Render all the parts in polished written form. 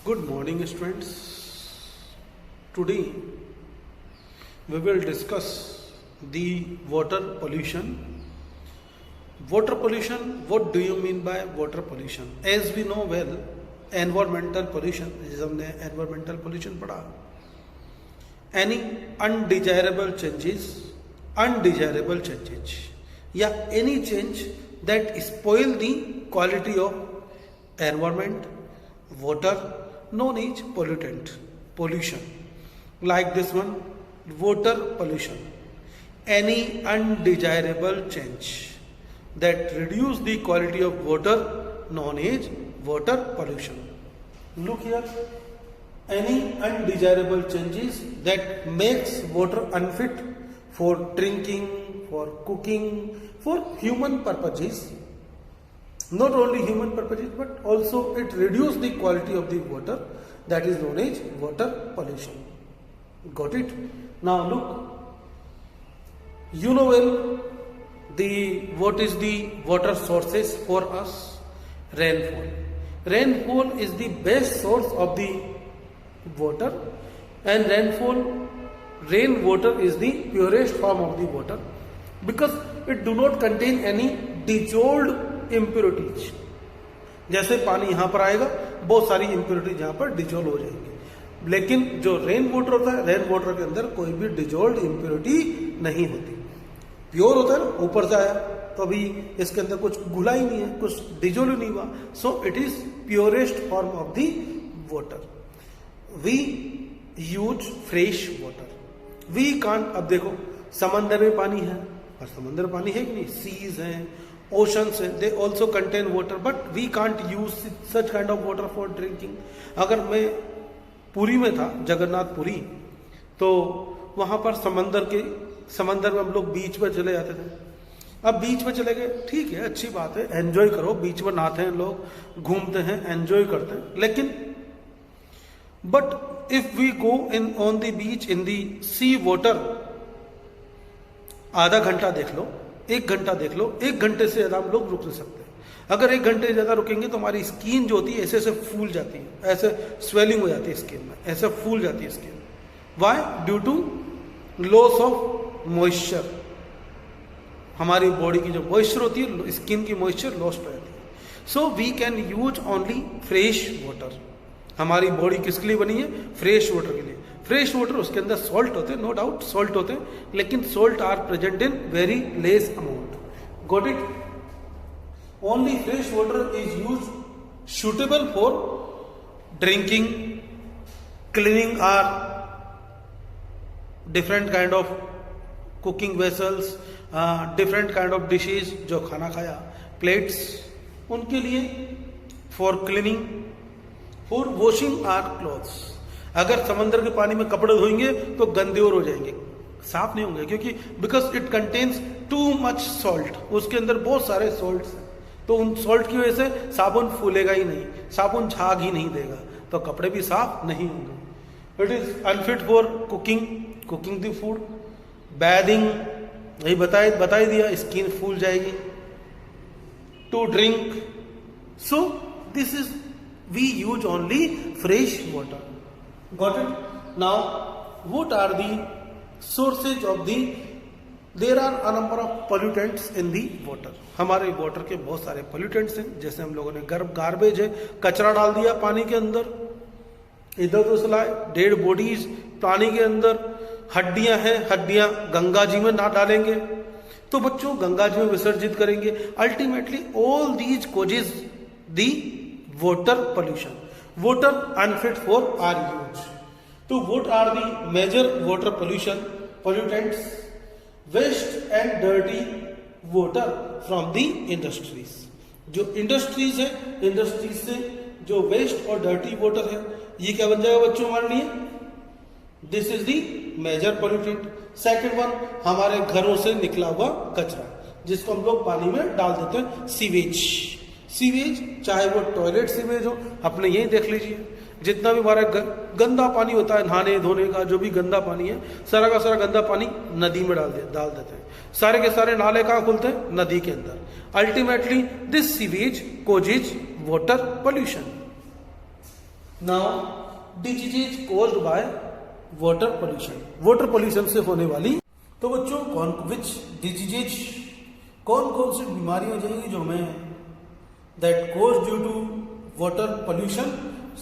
Good morning, students. Today we will discuss the water pollution. Water pollution, what do you mean by water pollution? As we know well, environmental pollution, जैसे हमने environmental pollution पढ़ा, any undesirable changes या any change that spoil the quality of environment, water, known as pollution. Like this one, water pollution, any undesirable change that reduce the quality of water, known as water pollution. Look here, any undesirable changes that makes water unfit for drinking, for cooking, for human purposes. Not only human purposes, but also it reduces the quality of the water, that is known as water pollution. Got it? Now look, you know well what is the water sources for us? Rainfall. Rainfall is the best source of the water, and rainwater is the purest form of the water because it do not contain any dissolved impurities. जैसे पानी यहाँ पर आएगा, बहुत सारी impurities यहाँ पर dissolve हो जाएंगी, लेकिन जो रेन वाटर होता है, रेन वाटर के अंदर कोई भी डिजोल्व इम्प्योरिटी नहीं होती, प्योर होता है। ऊपर से आया तो अभी इसके अंदर कुछ घुला ही नहीं है, कुछ डिजोल्व नहीं हुआ, so it is purest form of the water. We use fresh water. We can't, अब देखो समंदर में पानी है, और समंदर में पानी है कि नहीं, सीज हैं, ओशंस हैं, they also contain water, but we can't use such kind of water for drinking. अगर मैं पुरी में था, जगन्नाथपुरी, तो वहां पर समंदर में हम लोग बीच पर चले जाते थे. अब बीच में चले गए, ठीक है, अच्छी बात है, एंजॉय करो, बीच में नहाते हैं लोग, घूमते हैं, एंजॉय करते हैं, लेकिन but if we go in on the beach in the sea water, आधा घंटा देख लो, 1 घंटा देख लो, 1 घंटे से ज्यादा हम लोग रुक नहीं सकते. अगर 1 घंटे ज्यादा रुकेंगे तो हमारी स्किन जो होती है ऐसे ऐसे फूल जाती है, ऐसे स्वेलिंग हो जाती है स्किन में, ऐसे फूल जाती है skin. Why? Due to loss of moisture. हमारी बॉडी की जो मॉइस्चर होती है, स्किन की मॉइस्चर लॉस्ट हो जाती है. So we can use only fresh water. हमारी बॉडी किसके लिए बनी है? फ्रेश वाटर के लिए. फ्रेश वाटर, उसके अंदर सॉल्ट होते हैं, नो डाउट सॉल्ट होते हैं, लेकिन salt are present in very less amount. Got it? Only fresh water is use suitable for drinking, cleaning our different kind of cooking vessels, different kind of dishes जो खाना खाया, plates, उनके लिए, for cleaning, for washing our clothes. अगर समंदर के पानी में कपड़े धोएंगे तो गंदे और हो जाएंगे, साफ नहीं होंगे, क्योंकि because it contains too much salt. उसके अंदर बहुत सारे सॉल्ट्स हैं, तो उन सॉल्ट की वजह से साबुन फूलेगा ही नहीं, साबुन झाग ही नहीं देगा, तो कपड़े भी साफ नहीं होंगे. It is unfit for cooking the food. Bathing, यही बता ही दिया, स्किन फूल जाएगी. To drink, so this is we use only fresh water. Got it? Now what are the sources of the? There are a number of pollutants in the water. हमारे water के बहुत सारे पोल्यूटेंट्स हैं, जैसे हम लोगों ने गार्बेज है, कचरा डाल दिया पानी के अंदर, इधर उधर से लाए, डेड बॉडीज पानी के अंदर, हड्डियां हैं, हड्डियां गंगा जी में ना डालेंगे तो बच्चों गंगा जी में विसर्जित करेंगे. Ultimately all these causes the water pollution. Water unfit for our use. तो what are the major water pollutants? Waste and dirty water from the industries. जो इंडस्ट्रीज है, इंडस्ट्रीज से जो वेस्ट और डर्टी वाटर है, ये क्या बन जाएगा बच्चों हमारे लिए? This is the major pollutant. Second one, हमारे घरों से निकला हुआ कचरा, जिसको हम लोग पानी में डाल देते हैं, सीवेज, चाहे वो टॉयलेट सीवेज हो, अपने यही देख लीजिए, जितना भी हमारा गंदा पानी होता है, नहाने धोने का जो भी गंदा पानी है, सारा का सारा गंदा पानी नदी में डाल देते हैं. सारे के सारे नाले कहाँ खुलते हैं? नदी के अंदर. Ultimately this sewage causes water pollution. Now disease caused by water pollution, water pollution से होने वाली। तो बच्चों कौन कौन सी बीमारी हो जाएगी जो हमें that cause due to water pollution.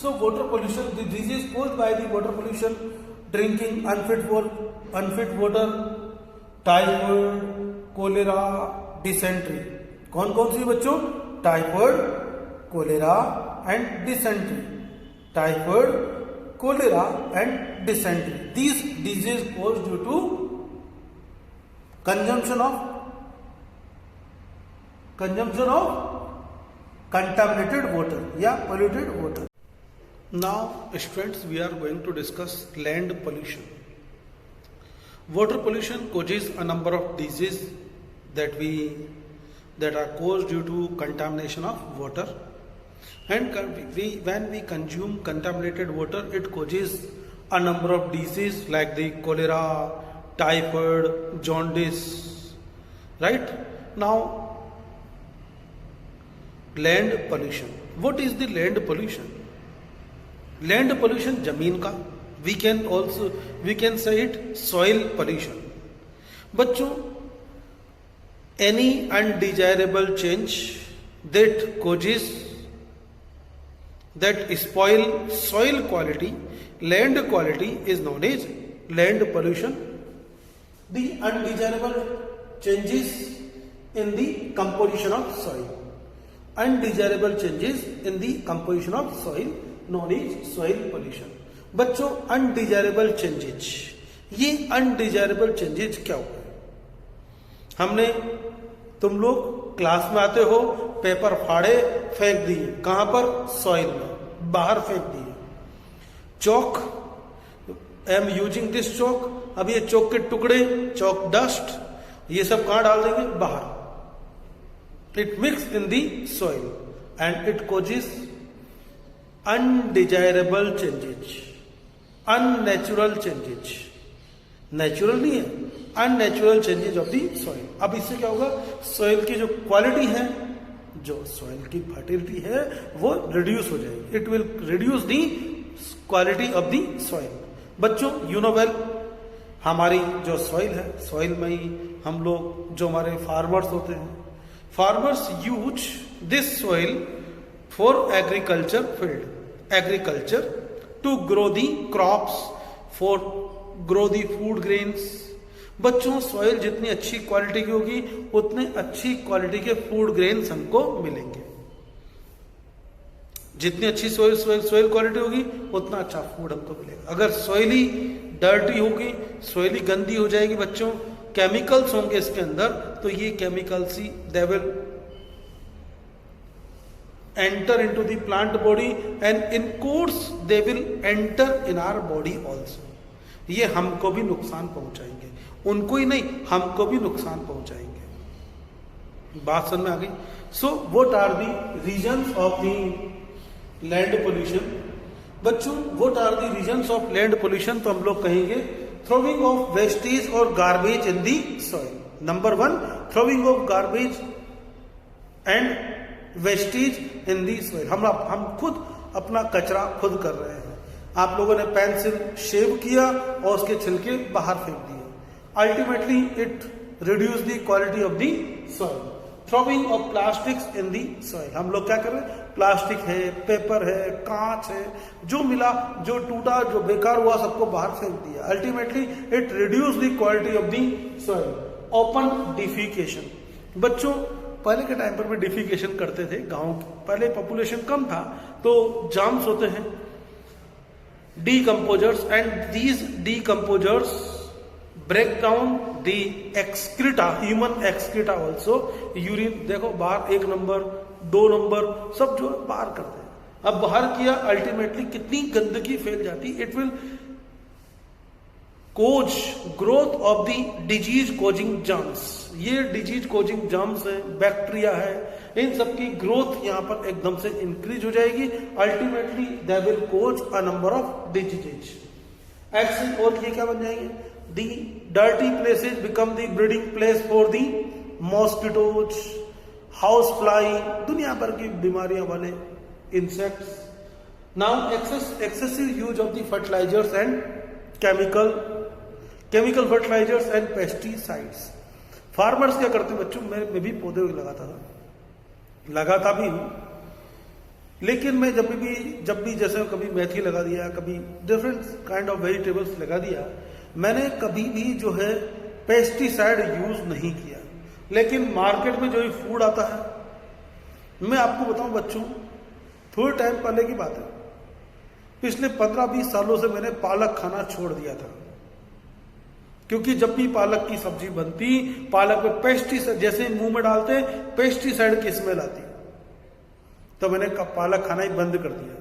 So water pollution, the disease caused by the water pollution, drinking unfit water, typhoid, cholera, dysentery. कौन कौन सी बच्चों? Typhoid, cholera and dysentery. Typhoid, cholera and dysentery, these diseases caused due to consumption of contaminated water या polluted water. Now students, we are going to discuss land pollution. Water pollution causes a number of diseases that are caused due to contamination of water, and when we consume contaminated water, it causes a number of diseases like the cholera, typhoid, jaundice, right? Now land pollution. What is the land pollution? Land pollution जमीन का, we can say it soil pollution. बच्चों, any undesirable change that spoil soil quality, land quality, is known as land pollution. The undesirable changes in the composition of soil, known as soil pollution. बच्चों, undesirable changes, ये undesirable changes क्या होते हैं? तुम लोग class में आते हो, पेपर फाड़े फेंक दिए, कहां पर? सॉइल में, बाहर फेंक दिए। चौक, आई एम यूजिंग दिस चौक, अब ये चौक के टुकड़े, चौक डस्ट, ये सब कहां डाल देंगे? बाहर। It mix in the soil and it causes undesirable changes, unnatural changes, natural नहीं है, unnatural changes of the soil. अब इससे क्या होगा? सॉइल की जो क्वालिटी है, जो सॉइल की फर्टिलिटी है, वो रिड्यूस हो जाएगी। It will reduce the quality of the soil. बच्चों, यू नो वेल, हमारी जो सॉइल है, सॉइल में ही हम लोग, जो हमारे फार्मर्स होते हैं, farmers use this soil for agriculture field, agriculture, to grow the crops, for grow the food grains. बच्चों, सॉइल जितनी अच्छी क्वालिटी की होगी, उतने अच्छी क्वालिटी के फूड ग्रेन्स हमको मिलेंगे। जितनी अच्छी सॉइल क्वालिटी होगी, उतना अच्छा फूड हमको मिलेगा। अगर सॉइल ही डर्टी होगी, सॉइल ही गंदी हो जाएगी बच्चों, केमिकल्स होंगे इसके अंदर, तो ये केमिकल्स ही they will enter into the plant body and in course they will enter in our body also. ये हमको भी नुकसान पहुंचाएंगे, उनको ही नहीं, हमको भी नुकसान पहुंचाएंगे। बात समझ में आ गई? So what are the reasons of the land pollution? बच्चों, what are the reasons of land pollution? तो हम लोग कहेंगे थ्रोविंग ऑफ वेस्टेज और garbage in the soil. Number 1, throwing of garbage and wastage in the soil. हम खुद अपना कचरा खुद कर रहे हैं। आप लोगों ने पेंसिल शेव किया और उसके छिलके बाहर फेंक दिए, ultimately it reduce the quality of the soil. Throwing of plastics in the soil, हम लोग क्या कर रहे हैं? प्लास्टिक है, पेपर है, कांच है, जो मिला, जो टूटा, जो बेकार हुआ, सबको बाहर फेंक दिया, ultimately it reduce the quality of the soil. Open defecation. बच्चों, पहले के टाइम पर भी डिफिकेशन करते थे गांव, पहले पॉपुलेशन कम था, तो जाम्स होते हैं, decomposers, and these decomposers break down the excreta, human excreta also, urine, देखो बाहर 1 नंबर 2 नंबर सब जो बाहर करते हैं। अब बाहर किया, अल्टीमेटली कितनी गंदगी फैल जाती, it will cause growth of the disease causing germs. ये डिजीज कोजिंग जर्म्स है, बैक्टीरिया है, इन सबकी ग्रोथ यहां पर एकदम से इंक्रीज हो जाएगी, ultimately they will cause a number of diseases. Action, और ये क्या बन जाएंगे? The dirty places become the breeding place for the mosquitoes, house fly, दुनिया भर की बीमारियां वाले insects. Now excessive use of the fertilizers and chemical fertilizers and pesticides. Farmers क्या करते हैं बच्चों, मैं भी पौधे लगाता भी हूं, लेकिन मैं जब भी जैसे कभी मेथी लगा दिया, कभी डिफरेंट काइंड ऑफ वेजिटेबल्स लगा दिया, मैंने कभी भी जो है पेस्टिसाइड यूज नहीं किया। लेकिन मार्केट में जो भी फूड आता है, मैं आपको बताऊं बच्चों, थोड़े टाइम पहले की बात है, पिछले 15-20 सालों से मैंने पालक खाना छोड़ दिया था, क्योंकि जब भी पालक की सब्जी बनती, पालक में पेस्टिसाइड जैसे मुंह में डालते पेस्टिसाइड की स्मेल आती, तो मैंने पालक खाना ही बंद कर दिया।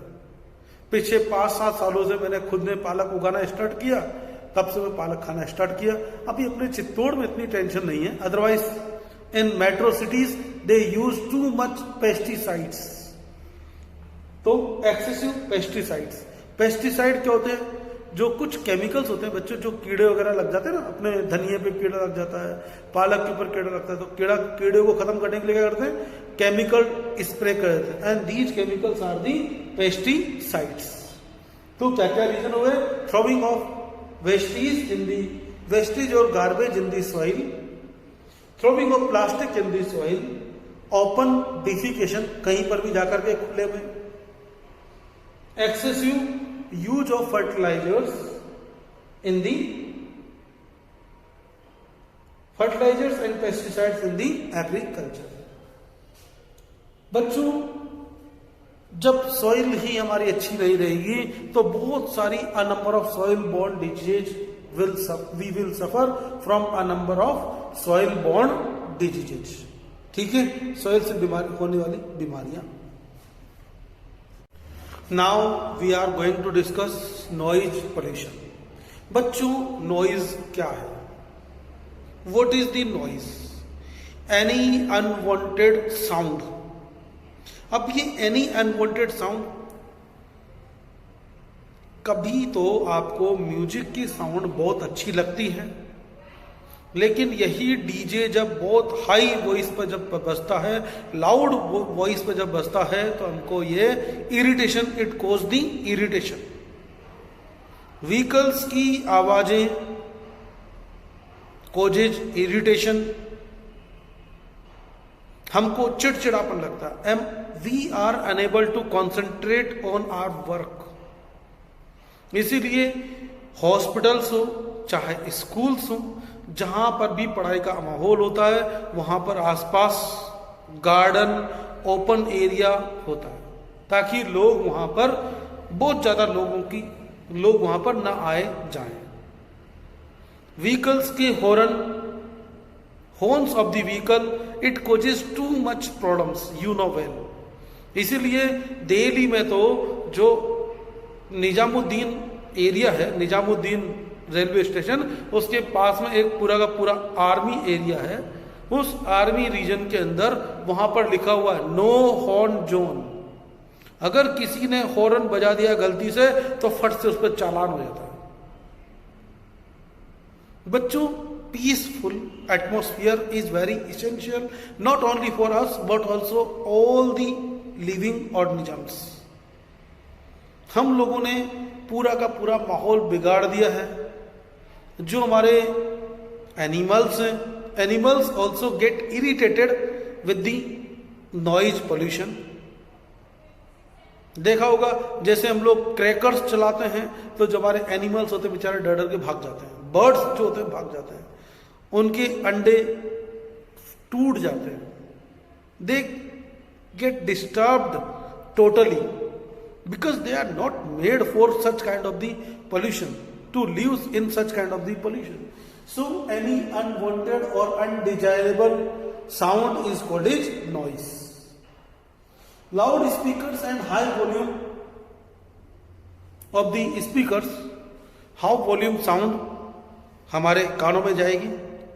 पिछले 5-7 सालों से मैंने खुद ने पालक उगाना स्टार्ट किया, तब से मैं पालक खाना स्टार्ट किया। अभी अपने चित्तौड़ में इतनी टेंशन नहीं है, otherwise in metro cities they use too much pesticides. तो एक्सेसिव पेस्टिसाइड क्या होते हैं? जो कुछ केमिकल्स होते हैं बच्चों, जो कीड़े वगैरह लग जाते हैं ना, अपने धनिए पे कीड़ा लग जाता है, पालक के ऊपर कीड़ा लगता है, तो कीड़े को खत्म करने के लिए क्या करते हैं? केमिकल स्प्रे कर देते हैं, and these chemicals are the pesticides. तो क्या क्या रीजन हुए? थ्रोविंग ऑफ वेस्टेज और garbage in the soil, throwing of plastic in the soil, open defecation, कहीं पर भी जाकर के खुले में, excessive use of fertilizers and pesticides in the agriculture। बच्चों, जब सॉइल ही हमारी अच्छी नहीं रहेगी तो बहुत सारी a number of soil borne disease we will suffer from a number of soil borne diseases. ठीक है, सॉइल से होने वाली बीमारियां। Now we are going to discuss noise pollution. बच्चों, नॉइज क्या है? What is the noise? Any unwanted sound. अब ये एनी अनवांटेड साउंड, कभी तो आपको म्यूजिक की साउंड बहुत अच्छी लगती है, लेकिन यही डीजे जब बहुत हाई वॉइस पर जब बजता है, लाउड वॉइस पर जब बजता है, तो हमको ये irritation, it cause the irritation. Vehicles की आवाजें कॉजेज इरिटेशन, हमको चिड़चिड़ापन लगता है, we are unable to concentrate on our work. इसीलिए हॉस्पिटल्स हो चाहे स्कूल्स हो, जहां पर भी पढ़ाई का माहौल होता है, वहां पर आसपास गार्डन, ओपन एरिया होता है, ताकि लोग वहां पर बहुत ज्यादा लोग वहां पर ना आए जाएं। व्हीकल्स के horns of the vehicle, it causes too much problems, you know well. इसीलिए दिल्ली में तो जो निजामुद्दीन एरिया है, निजामुद्दीन रेलवे स्टेशन, उसके पास में एक पूरा का पूरा आर्मी एरिया है। उस आर्मी रीजन के अंदर वहां पर लिखा हुआ है नो हॉर्न जोन। अगर किसी ने हॉर्न बजा दिया गलती से तो फट से उस पर चालान हो जाता है। बच्चों, peaceful atmosphere is very essential, not only for us but also all the living organisms. हम लोगों ने पूरा का पूरा माहौल बिगाड़ दिया है। जो हमारे एनिमल्स हैं, animals also get irritated with the noise pollution. देखा होगा, जैसे हम लोग क्रैकर्स चलाते हैं तो जो हमारे एनिमल्स होते हैं बेचारे डर डर के भाग जाते हैं, बर्ड्स जो होते हैं भाग जाते हैं, उनके अंडे टूट जाते हैं, they get disturbed totally because they are not made for such kind of the pollution, to live in such kind of the pollution. So any unwanted or undesirable sound is called as noise. Loud speakers and high volume of the speakers, how volume sound हमारे कानों में जाएगी।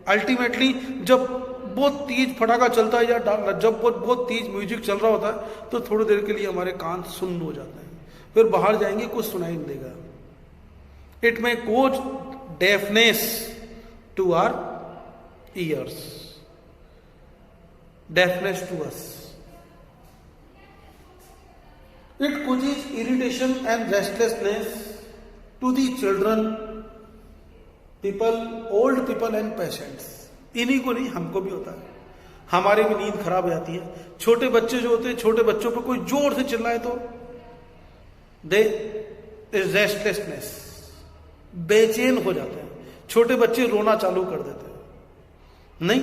Ultimately जब बहुत तेज फटाका चलता है या जब बहुत तेज म्यूजिक चल रहा होता है तो थोड़ी देर के लिए हमारे कान सुन्न हो जाते हैं, फिर बाहर जाएंगे कुछ सुनाई नहीं देगा। It may cause deafness to our ears, deafness to us. It causes irritation and restlessness to the children, people, old people and patients. इन्हीं को नहीं, हमको भी होता है, हमारे भी नींद खराब हो जाती है। छोटे बच्चे जो होते हैं, छोटे बच्चों पर कोई जोर से चिल्लाए तो दे इज रेस्टलेसनेस, बेचैन हो जाते हैं, छोटे बच्चे रोना चालू कर देते हैं, नहीं,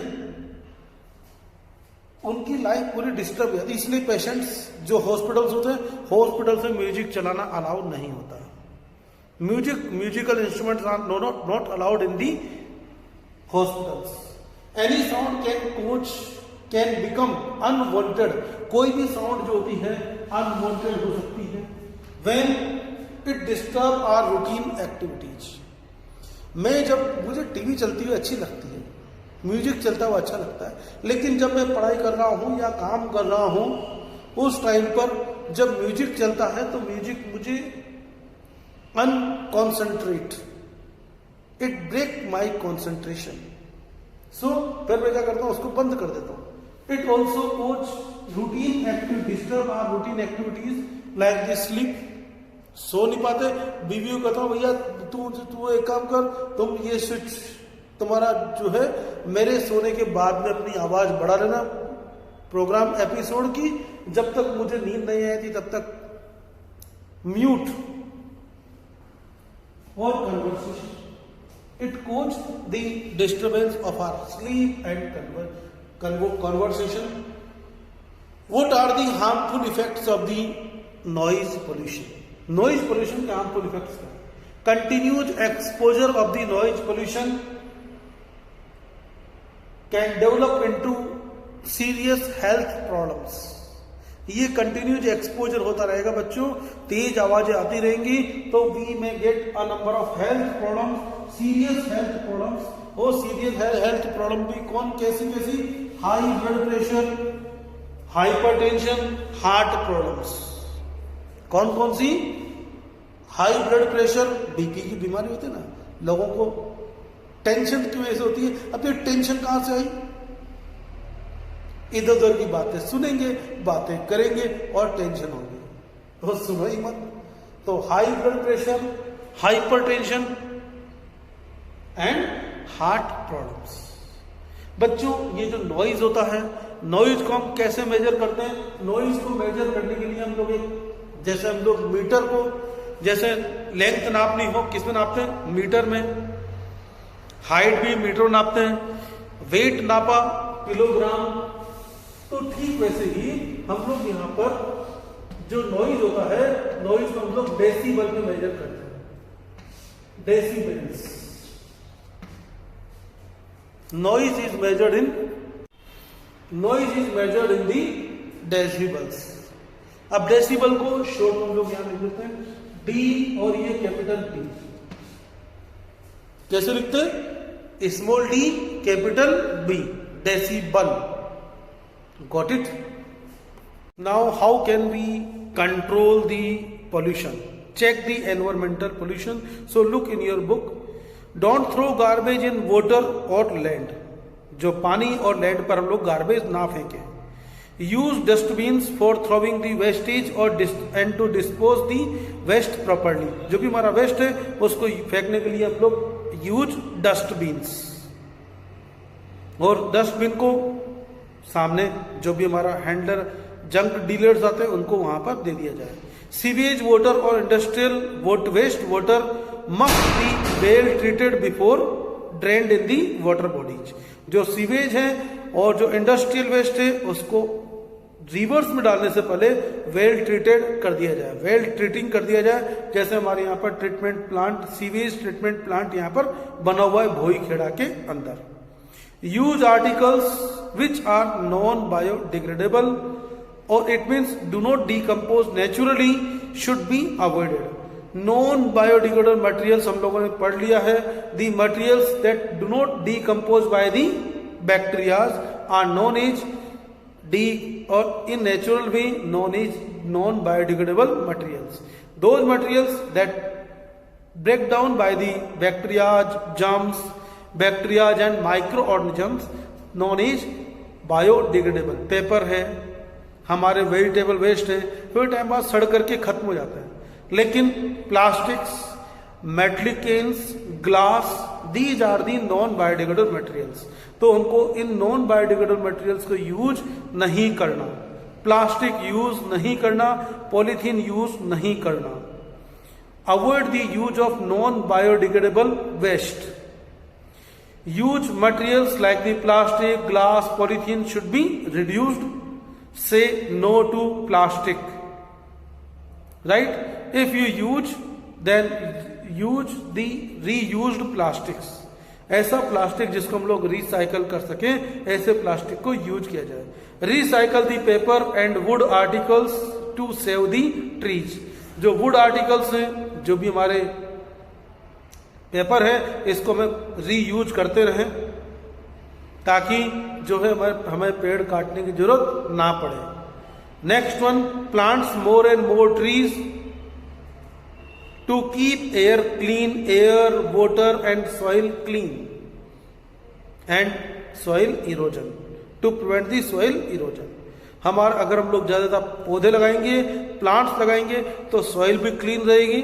उनकी लाइफ पूरी डिस्टर्ब हो जाती है। इसलिए पेशेंट्स जो हॉस्पिटल्स होते हैं, हॉस्पिटल से म्यूजिक चलाना अलाउड नहीं होता। Musical instruments are not allowed in the hospitals. Any sound can become unwanted, कोई भी साउंड जो होती है अनवांटेड हो सकती है when it disturb our routine activities. मुझे टीवी चलती हुई अच्छी लगती है, म्यूजिक चलता हुआ अच्छा लगता है, लेकिन जब मैं पढ़ाई कर रहा हूं या काम कर रहा हूं, उस टाइम पर जब म्यूजिक चलता है तो म्यूजिक मुझे अनकॉन्सेंट्रेट, इट ब्रेक माई कॉन्सेंट्रेशन। सो फिर मैं क्या करता हूं, उसको बंद कर देता हूं। It also cause routine activity, disturb our routine activities like the sleep. सो नहीं पाते, बीवी को कहता हूं भैया तू एक काम कर, तुम ये स्विच तुम्हारा जो है मेरे सोने के बाद में अपनी आवाज बढ़ा लेना प्रोग्राम एपिसोड की, जब तक मुझे नींद नहीं आई थी तब तक म्यूट। और conversation, it cause the disturbance of our sleep and conversation. What are the harmful effects of the noise pollution? Noise pollution के हार्मफुल इफेक्ट्स क्या? Continues exposure of the noise pollution can develop into serious health problems. ये continues exposure होता रहेगा बच्चों, तेज आवाजें आती रहेंगी तो वी में get a number of health problems, serious health problems. वो सीरियस हेल्थ प्रॉब्लम भी कैसी? High blood pressure, hypertension, heart problems. कौन सी? हाई ब्लड प्रेशर, बीपी की बीमारी होती है ना, लोगों को टेंशन की वजह से होती है। अब ये टेंशन कहां से आई? इधर उधर की बातें सुनेंगे, बातें करेंगे और टेंशन होगी, तो सुनो ही मत। तो high blood pressure, hypertension and heart problems. बच्चों ये जो नॉइज होता है, नॉइज को हम कैसे मेजर करते हैं? नॉइज को मेजर करने के लिए हम लोग जैसे हम लोग मीटर को, जैसे लेंथ नापनी हो, किसमें नापते हैं? मीटर में। हाइट भी मीटर नापते हैं। वेट नापा किलोग्राम, तो ठीक वैसे ही हम लोग यहाँ पर जो नॉइज होता है, नॉइज को हम लोग डेसिबल में मेजर करते हैं। Decibels, noise is measured in the decibels. अब डेसिबल को शॉर्ट हम लोग यहां लिख देते हैं डी, और ये कैपिटल डी। कैसे लिखते हैं? Small D capital B, decibel. Got it? Now how can we control the pollution? Check the environmental pollution. So look in your book. Don't throw garbage in water or land. जो पानी और land पर हम लोग garbage ना फेंकें। Use dustbins for throwing the wastage and to dispose the waste properly. जो भी हमारा वेस्ट है उसको फेंकने के लिए हम लोग यूज डस्टबिन्स, और डस्टबिन को सामने जो भी हमारा हैंडलर जंक डीलर्स आते हैं उनको वहां पर दे दिया जाए। सीवेज वाटर और industrial waste water must be well treated before drained in the water bodies. जो सीवेज है और जो इंडस्ट्रियल वेस्ट है उसको रिवर्स में डालने से पहले वेल ट्रीटेड कर दिया जाए, वेल ट्रीटिंग कर दिया जाए। जैसे हमारे यहाँ पर treatment plant, sewage treatment plant यहाँ पर बना हुआ है भोई खेड़ा के अंदर। Use articles which are non biodegradable और it means do not decompose naturally should be avoided. Non biodegradable materials हम लोगों ने पढ़ लिया है। The materials that do not decompose by the bacterias are known as or in natural way known as non-biodegradable materials. Those materials that break down by the bacteria, germs, bacteria and microorganisms known as biodegradable. Paper है, हमारे vegetable waste हैं, थोड़े time बाद सड़ करके खत्म हो जाता है। लेकिन plastics, metallic cans, glass, these are the non biodegradable materials. तो हमको इन नॉन बायोडिग्रेडेबल मटेरियल्स को यूज नहीं करना, प्लास्टिक यूज नहीं करना, पॉलीथीन यूज नहीं करना। Avoid the use of non biodegradable waste. Use materials like the plastic, glass, polythene should be reduced. Say no to plastic, right? If you use then use the reused plastics. ऐसा plastic जिसको हम लोग recycle कर सके, ऐसे plastic को use किया जाए। Recycle the paper and wood articles to save the trees. जो वुड आर्टिकल्स हैं, जो भी हमारे पेपर है, इसको हमें रीयूज करते रहें ताकि जो है हमें पेड़ काटने की जरूरत ना पड़े। Next one, plants more and more trees to keep air clean, air, water and soil clean and soil erosion, to prevent the soil erosion. हमारा अगर हम लोग ज्यादा पौधे लगाएंगे, प्लांट्स लगाएंगे, तो सॉइल भी क्लीन रहेगी,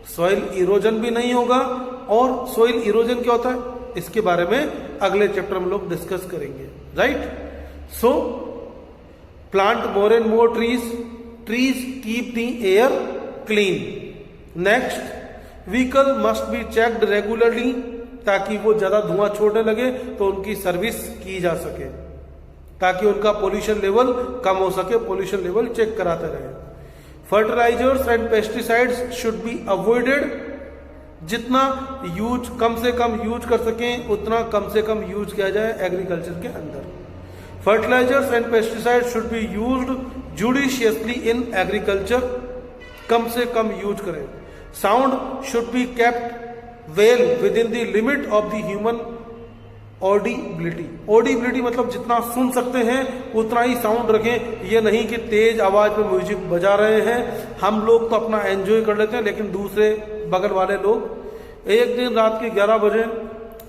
सॉइल इरोजन भी नहीं होगा। और सॉइल इरोजन क्या होता है, इसके बारे में अगले चैप्टर में लोग डिस्कस करेंगे, right? So plant more and more trees, trees keep the air clean. Next, vehicle must be checked regularly, ताकि वो ज्यादा धुआं छोड़ने लगे तो उनकी सर्विस की जा सके, ताकि उनका पोल्यूशन लेवल कम हो सके, पोल्यूशन लेवल चेक कराते रहे। Fertilisers and pesticides should be avoided. जितना यूज कम से कम यूज कर सकें, उतना कम से कम यूज किया जाए एग्रीकल्चर के अंदर। Fertilizers and pesticides should be used judiciously in agriculture. कम से कम यूज करें। Sound should be kept well within the limit of the human audibility. Audibility मतलब जितना सुन सकते हैं उतना ही साउंड रखें। ये नहीं कि तेज आवाज में म्यूजिक बजा रहे हैं, हम लोग तो अपना एंजॉय कर लेते हैं, लेकिन दूसरे बगल वाले लोग। एक दिन रात के 11 बजे,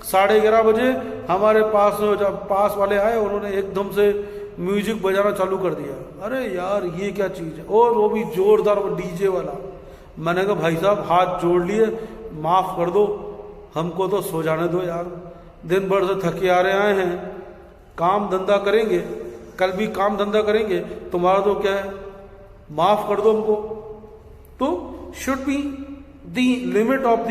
11:30 बजे हमारे पास जब पास वाले आए, उन्होंने एकदम से म्यूजिक बजाना चालू कर दिया। अरे यार ये क्या चीज है, और वो भी जोरदार, वो डीजे वाला। मैंने कहा भाई साहब हाथ जोड़ लिए, माफ कर दो, हमको तो सो जाने दो यार, दिन भर से थके आ रहे आए हैं, काम धंधा करेंगे, कल भी काम धंधा करेंगे, तुम्हारा तो क्या है, माफ कर दो हमको। तो should be the limit of the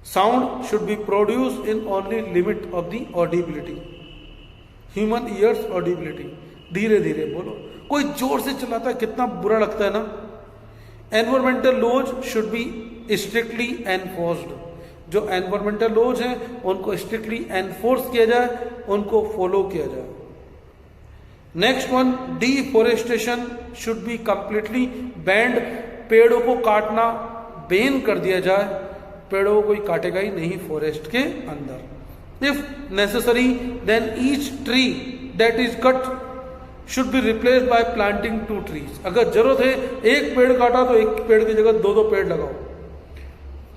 sound should B produce in only limit of the audibility, human ears audibility. धीरे धीरे बोलो, कोई जोर से चलाता है कितना बुरा लगता है ना। Environmental laws should be strictly enforced. जो एनवायरमेंटल लॉज हैं उनको स्ट्रिक्टली एनफोर्स किया जाए, उनको फॉलो किया जाए। Next one, deforestation should be completely band. पेड़ों को काटना बैन कर दिया जाए, पेड़ों को कोई काटेगा ही नहीं फॉरेस्ट के अंदर। If necessary then each tree that is cut should be replaced by planting 2 trees. अगर जरूरत है एक पेड़ काटा तो एक पेड़ की जगह 2 पेड़ लगाओ।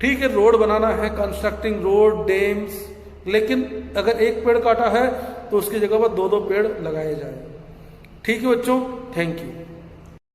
ठीक है, रोड बनाना है, कंस्ट्रक्टिंग रोड, डैम्स, लेकिन अगर एक पेड़ काटा है तो उसकी जगह पर 2 पेड़ लगाए जाए। ठीक है बच्चों, थैंक यू।